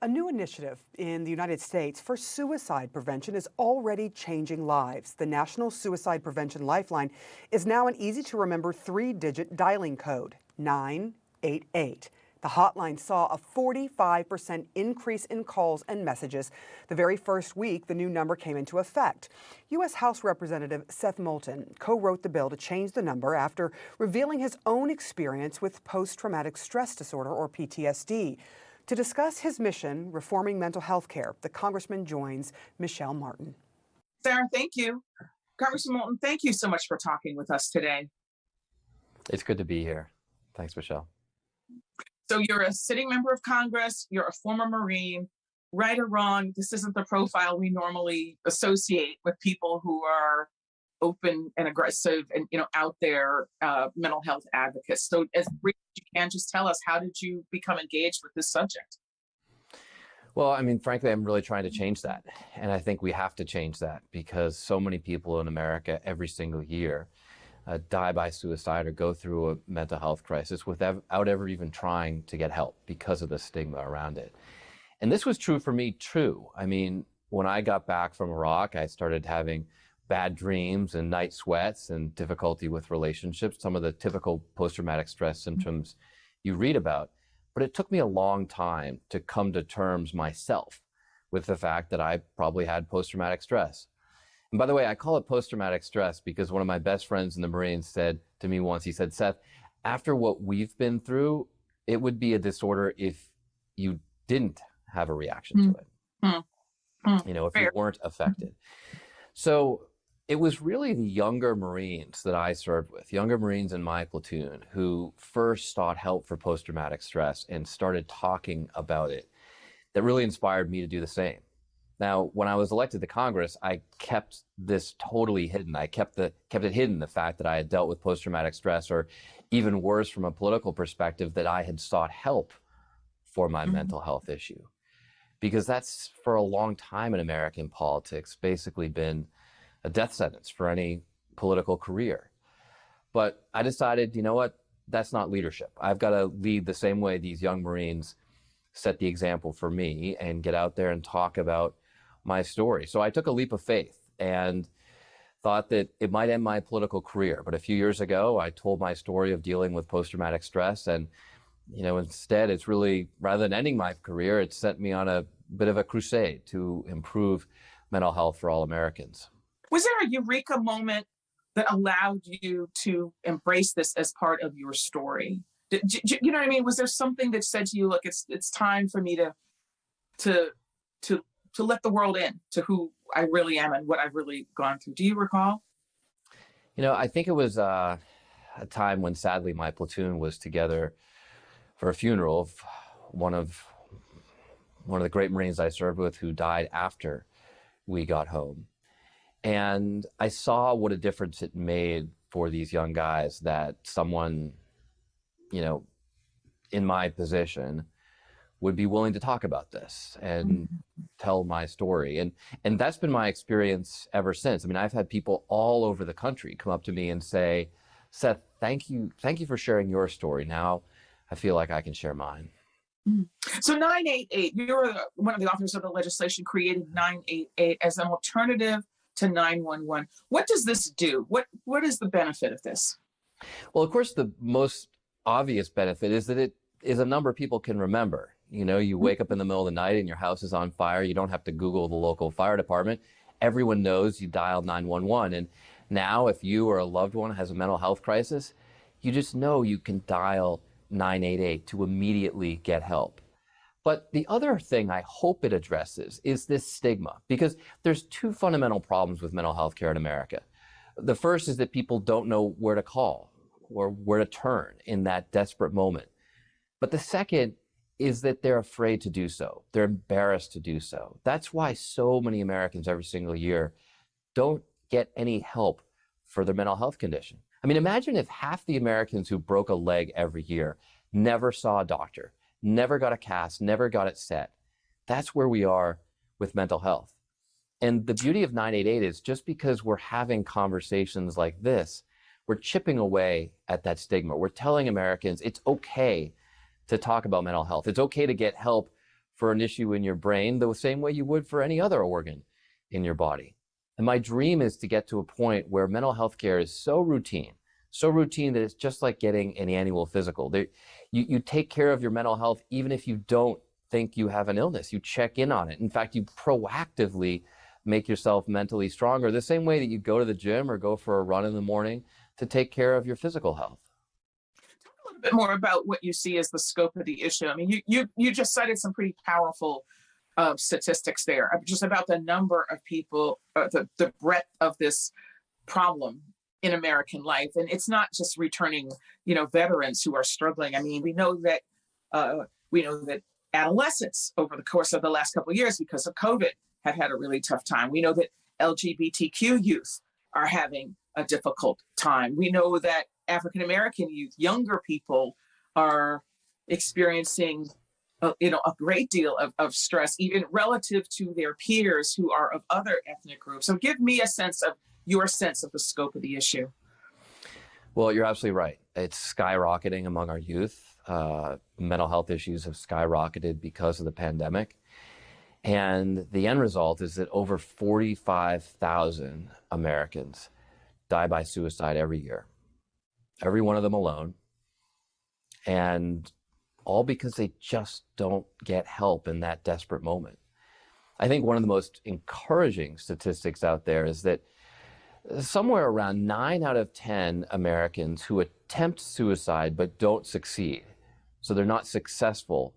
A new initiative in the United States for suicide prevention is already changing lives. The National Suicide Prevention Lifeline is now an easy-to-remember three-digit dialing code, 988. The hotline saw a 45% increase in calls and messages the very first week the new number came into effect. U.S. House Representative Seth Moulton co-wrote the bill to change the number after revealing his own experience with post-traumatic stress disorder, or PTSD. To discuss his mission, reforming mental health care, the congressman joins Michelle Martin. Sarah, thank you. Congressman Moulton, thank you so much for talking with us today. It's good to be here. Thanks, Michelle. So you're a sitting member of Congress, you're a former Marine. Right or wrong, this isn't the profile we normally associate with people who are open and aggressive and out there mental health advocates. So as brief as you can, just tell us, how did you become engaged with this subject? Well, I mean, frankly, I'm really trying to change that. And I think we have to change that because so many people in America every single year die by suicide or go through a mental health crisis without ever even trying to get help because of the stigma around it. And this was true for me too. I mean, when I got back from Iraq, I started having bad dreams and night sweats and difficulty with relationships, some of the typical post-traumatic stress symptoms you read about. But it took me a long time to come to terms myself with the fact that I probably had post-traumatic stress. And by the way, I call it post-traumatic stress because one of my best friends in the Marines said to me once, he said, Seth, after what we've been through, it would be a disorder if you didn't have a reaction to it, if you weren't affected. So it was really the younger Marines that I served with, younger Marines in my platoon, who first sought help for post-traumatic stress and started talking about it, that really inspired me to do the same. Now, when I was elected to Congress, I kept this totally hidden. I kept it hidden, the fact that I had dealt with post-traumatic stress, or even worse from a political perspective, that I had sought help for my mental health issue. Because that's, for a long time in American politics, basically been a death sentence for any political career. But I decided, you know what, that's not leadership. I've got to lead the same way these young Marines set the example for me and get out there and talk about my story. So I took a leap of faith and thought that it might end my political career. But a few years ago, I told my story of dealing with post-traumatic stress, and instead, it's really, rather than ending my career, it sent me on a bit of a crusade to improve mental health for all Americans. Was there a eureka moment that allowed you to embrace this as part of your story? You know what I mean? Was there something that said to you, look, it's time for me to let the world in to who I really am and what I've really gone through? Do you recall? I think it was a time when, sadly, my platoon was together for a funeral of one of the great Marines I served with, who died after we got home. And I saw what a difference it made for these young guys that someone, in my position would be willing to talk about this and tell my story. And that's been my experience ever since. I mean, I've had people all over the country come up to me and say, Seth, thank you for sharing your story. Now I feel like I can share mine. So 988, you're one of the authors of the legislation creating 988 as an alternative to 911. What does this do? What is the benefit of this? Well, of course, the most obvious benefit is that it is a number people can remember. You wake up in the middle of the night and your house is on fire. You don't have to Google the local fire department. Everyone knows you dialed 911. And now if you or a loved one has a mental health crisis, you just know you can dial 988 to immediately get help. But the other thing I hope it addresses is this stigma, because there's two fundamental problems with mental health care in America. The first is that people don't know where to call or where to turn in that desperate moment. But the second is that they're afraid to do so. They're embarrassed to do so. That's why so many Americans every single year don't get any help for their mental health condition. I mean, imagine if half the Americans who broke a leg every year never saw a doctor, never got a cast, never got it set. That's where we are with mental health. And the beauty of 988 is, just because we're having conversations like this, we're chipping away at that stigma. We're telling Americans it's okay to talk about mental health. It's okay to get help for an issue in your brain the same way you would for any other organ in your body. And my dream is to get to a point where mental health care is so routine that it's just like getting an annual physical. You take care of your mental health even if you don't think you have an illness. You check in on it. In fact, you proactively make yourself mentally stronger, the same way that you go to the gym or go for a run in the morning to take care of your physical health. A little bit more about what you see as the scope of the issue. I mean, you just cited some pretty powerful statistics there, just about the number of people, the breadth of this problem in American life. And it's not just returning, veterans who are struggling. I mean, we know that adolescents over the course of the last couple of years, because of COVID, have had a really tough time. We know that LGBTQ youth are having a difficult time. We know that African American youth, younger people, are experiencing a great deal of stress, even relative to their peers who are of other ethnic groups. So give me your sense of the scope of the issue. Well, you're absolutely right. It's skyrocketing among our youth. Mental health issues have skyrocketed because of the pandemic. And the end result is that over 45,000 Americans die by suicide every year, every one of them alone. And all because they just don't get help in that desperate moment. I think one of the most encouraging statistics out there is that somewhere around 9 out of 10 Americans who attempt suicide but don't succeed, so they're not successful,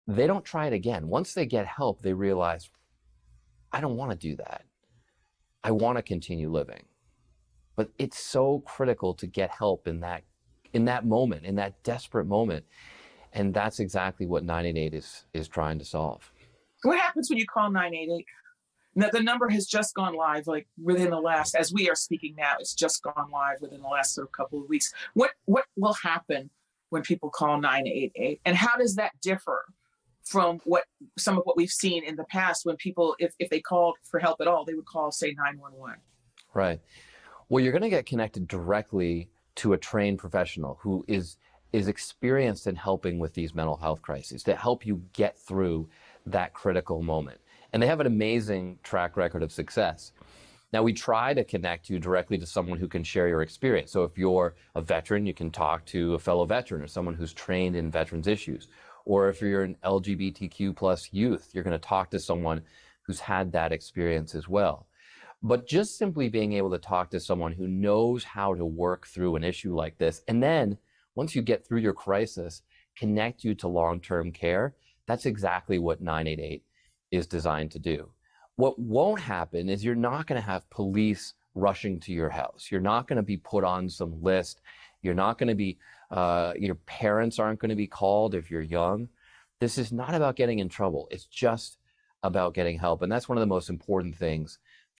they don't try it again. Once they get help, they realize, I don't want to do that. I want to continue living. But it's so critical to get help in that moment, in that desperate moment. And that's exactly what 988 is trying to solve. What happens when you call 988? Now, the number has just gone live, like within the last, as we are speaking now, it's just gone live within the last couple of weeks. What will happen when people call 988? And how does that differ from some of what we've seen in the past when people, if they called for help at all, they would call, say, 911? Right. Well, you're going to get connected directly to a trained professional who is experienced in helping with these mental health crises to help you get through that critical moment. And they have an amazing track record of success. Now, we try to connect you directly to someone who can share your experience. So if you're a veteran, you can talk to a fellow veteran or someone who's trained in veterans issues. Or if you're an LGBTQ plus youth, you're going to talk to someone who's had that experience as well. But just simply being able to talk to someone who knows how to work through an issue like this, and then once you get through your crisis, connect you to long-term care, that's exactly what 988 is designed to do. What won't happen is you're not going to have police rushing to your house. You're not going to be put on some list. You're not going to be, your parents aren't going to be called if you're young. This is not about getting in trouble. It's just about getting help. And that's one of the most important things